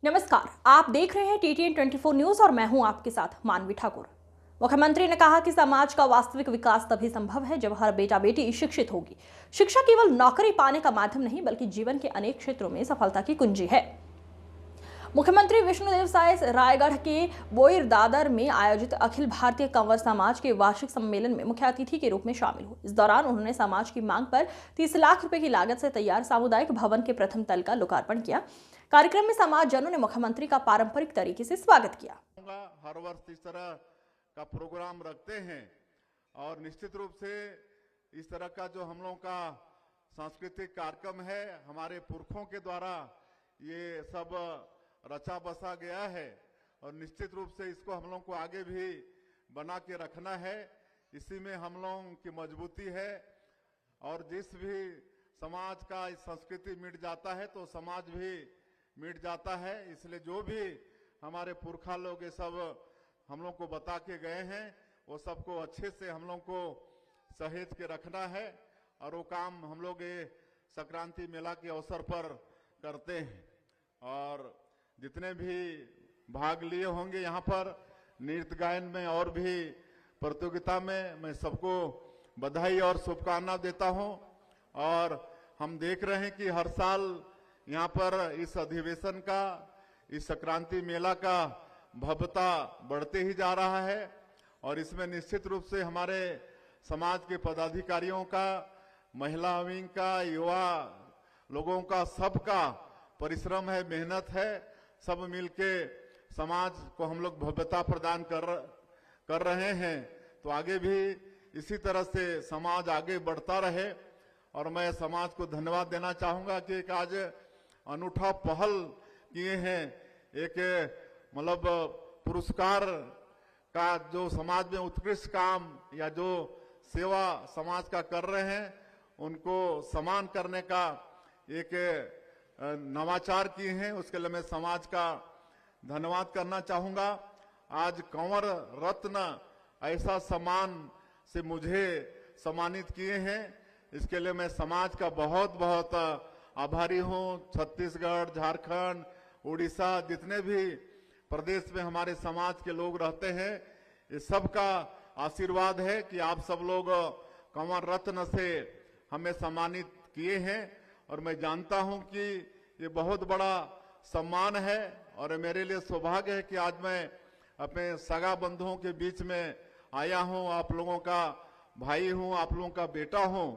नमस्कार, आप देख रहे हैं TTN 24 न्यूज और मैं हूं आपके साथ मानवी ठाकुर। मुख्यमंत्री ने कहा कि समाज का वास्तविक विकास तभी संभव है जब हर बेटा बेटी शिक्षित होगी। शिक्षा केवल नौकरी पाने का माध्यम नहीं बल्कि जीवन के अनेक क्षेत्रों में सफलता की कुंजी है। मुख्यमंत्री विष्णुदेव साय रायगढ़ के बोईर दादर में आयोजित अखिल भारतीय कंवर समाज के वार्षिक सम्मेलन में मुख्य अतिथि के रूप में शामिल हुए। इस दौरान उन्होंने समाज की मांग पर 30 लाख रुपए की लागत से तैयार सामुदायिक भवन के प्रथम तल का लोकार्पण किया। कार्यक्रम में समाजजनों ने मुख्यमंत्री का पारंपरिक तरीके से स्वागत किया। हर वर्ष इस तरह का प्रोग्राम रखते हैं और निश्चित रूप से इस तरह का जो हम लोगों का सांस्कृतिक कार्यक्रम है, हमारे पुरखों के द्वारा ये सब रचा बसा गया है और निश्चित रूप से इसको हम लोग को आगे भी बना के रखना है। इसी में हम लोगों की मजबूती है और जिस भी समाज का इस संस्कृति मिट जाता है तो समाज भी मिट जाता है। इसलिए जो भी हमारे पुरखा लोग ये सब हम लोग को बता के गए हैं वो सबको अच्छे से हम लोग को सहेज के रखना है और वो काम हम लोग ये संक्रांति मेला के अवसर पर करते हैं। और जितने भी भाग लिए होंगे यहाँ पर नृत्य गायन में और भी प्रतियोगिता में, मैं सबको बधाई और शुभकामना देता हूँ। और हम देख रहे हैं कि हर साल यहाँ पर इस अधिवेशन का, इस संक्रांति मेला का भव्यता बढ़ते ही जा रहा है और इसमें निश्चित रूप से हमारे समाज के पदाधिकारियों का, महिला विंग का, युवा लोगों का, सबका परिश्रम है, मेहनत है। सब मिलके समाज को हम लोग भव्यता प्रदान कर रहे हैं। तो आगे भी इसी तरह से समाज आगे बढ़ता रहे और मैं समाज को धन्यवाद देना चाहूंगा कि एक आज अनूठा पहल किए हैं। एक मतलब पुरस्कार का जो समाज में उत्कृष्ट काम या जो सेवा समाज का कर रहे हैं उनको सम्मान करने का एक नवाचार किए हैं। उसके लिए मैं समाज का धन्यवाद करना चाहूंगा। आज कंवर रत्न ऐसा सम्मान से मुझे सम्मानित किए हैं, इसके लिए मैं समाज का बहुत बहुत आभारी हूं। छत्तीसगढ़, झारखंड, उड़ीसा, जितने भी प्रदेश में हमारे समाज के लोग रहते हैं, ये सबका आशीर्वाद है कि आप सब लोग कंवर रत्न से हमें सम्मानित किए हैं और मैं जानता हूं कि ये बहुत बड़ा सम्मान है और मेरे लिए सौभाग्य है कि आज मैं अपने सगा बंधुओं के बीच में आया हूं, आप लोगों का भाई हूं, आप लोगों का बेटा हूं।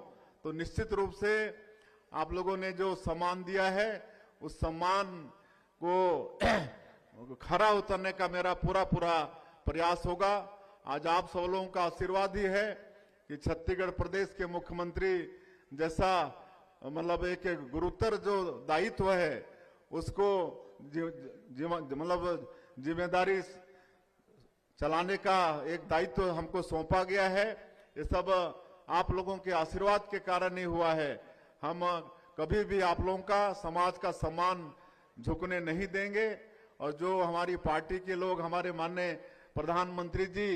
तो निश्चित रूप से आप लोगों ने जो सम्मान दिया है उस सम्मान को खरा उतरने का मेरा पूरा प्रयास होगा। आज आप सब लोगों का आशीर्वाद ही है कि छत्तीसगढ़ प्रदेश के मुख्यमंत्री जैसा मतलब एक गुरुतर जो दायित्व है उसको मतलब जिम्मेदारी चलाने का एक दायित्व हमको सौंपा गया है। ये सब आप लोगों के आशीर्वाद के कारण ही हुआ है। हम कभी भी आप लोगों का, समाज का सम्मान झुकने नहीं देंगे और जो हमारी पार्टी के लोग, हमारे माननीय प्रधानमंत्री जी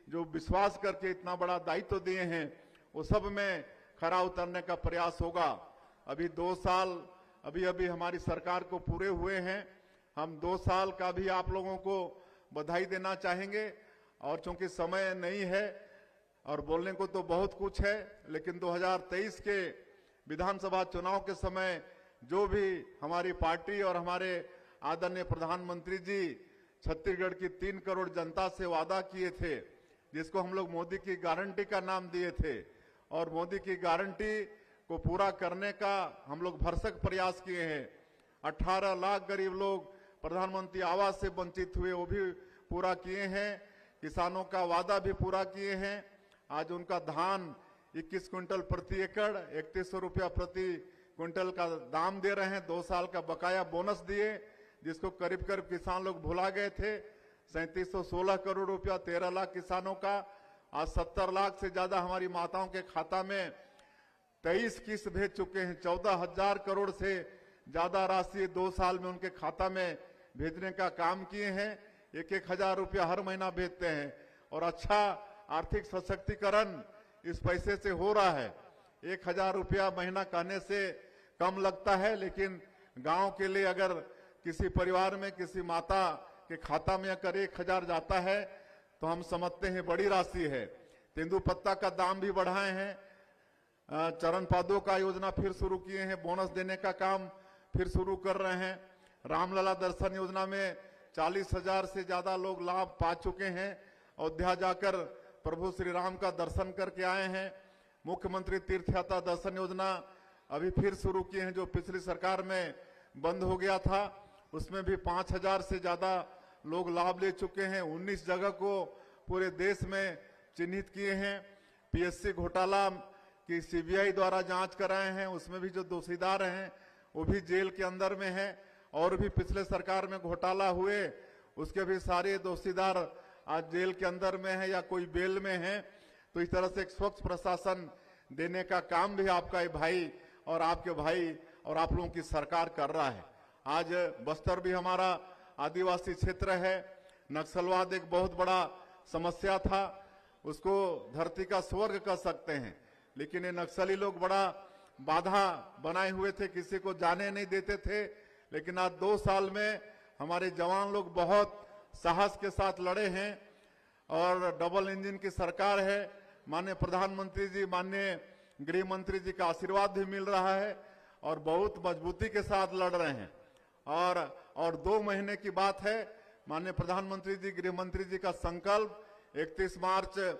जो विश्वास करके इतना बड़ा दायित्व दिए हैं वो सब में खरा उतरने का प्रयास होगा। अभी 2 साल अभी हमारी सरकार को पूरे हुए हैं। हम 2 साल का भी आप लोगों को बधाई देना चाहेंगे और चूंकि समय नहीं है और बोलने को तो बहुत कुछ है, लेकिन 2023 के विधानसभा चुनाव के समय जो भी हमारी पार्टी और हमारे आदरणीय प्रधानमंत्री जी छत्तीसगढ़ की 3 करोड़ जनता से वादा किए थे, जिसको हम लोग मोदी की गारंटी का नाम दिए थे और मोदी की गारंटी को पूरा करने का हम लोग भरसक प्रयास किए हैं। 18 लाख गरीब लोग प्रधानमंत्री आवास से वंचित हुए, वो भी पूरा किए हैं। किसानों का वादा भी पूरा किए हैं। आज उनका धान 21 क्विंटल प्रति एकड़, 3100 रुपया प्रति क्विंटल का दाम दे रहे हैं। 2 साल का बकाया बोनस दिए, जिसको करीब करीब किसान लोग भुला गए थे। 3716 करोड़ रुपया 13 लाख किसानों का। आज 70 लाख से ज्यादा हमारी माताओं के खाता में 23 किस्त भेज चुके हैं। 14,000 करोड़ से ज्यादा राशि 2 साल में उनके खाता में भेजने का काम किए हैं। 1-1 हजार रुपया हर महीना भेजते हैं और अच्छा आर्थिक सशक्तिकरण इस पैसे से हो रहा है। 1,000 रुपया महीना कहने से कम लगता है, लेकिन गांव के लिए अगर किसी परिवार में किसी माता के खाता में अगर 1,000 जाता है तो हम समझते हैं बड़ी राशि है। तेंदुपत्ता का दाम भी बढ़ाए हैं, चरण पादुका का योजना फिर शुरू किए हैं, बोनस देने का काम फिर शुरू कर रहे हैं। रामलला दर्शन योजना में 40,000 से ज्यादा लोग लाभ पा चुके हैं। अयोध्या जाकर प्रभु श्री राम का दर्शन करके आए हैं। मुख्यमंत्री तीर्थ यात्रा दर्शन योजना अभी फिर शुरू किए हैं, जो पिछली सरकार में बंद हो गया था। उसमें भी 5,000 से ज्यादा लोग लाभ ले चुके हैं। 19 जगह को पूरे देश में चिन्हित किए हैं। पीएससी घोटाला की सीबीआई द्वारा जांच कराए हैं, उसमें भी जो दोषीदार हैं वो भी जेल के अंदर में है। और भी पिछले सरकार में घोटाला हुए उसके भी सारे दोषीदार आज जेल के अंदर में है या कोई बेल में है। तो इस तरह से एक स्वच्छ प्रशासन देने का काम भी आपका ये भाई और आपके भाई और आप लोगों की सरकार कर रहा है। आज बस्तर भी हमारा आदिवासी क्षेत्र है। नक्सलवाद एक बहुत बड़ा समस्या था, उसको धरती का स्वर्ग कह सकते हैं, लेकिन ये नक्सली लोग बड़ा बाधा बनाए हुए थे, किसी को जाने नहीं देते थे। लेकिन आज 2 साल में हमारे जवान लोग बहुत साहस के साथ लड़े हैं और डबल इंजन की सरकार है। माननीय प्रधानमंत्री जी, माननीय गृह मंत्री जी का आशीर्वाद भी मिल रहा है और बहुत मजबूती के साथ लड़ रहे हैं। और 2 महीने की बात है, माननीय प्रधानमंत्री जी, गृह मंत्री जी का संकल्प 31 मार्च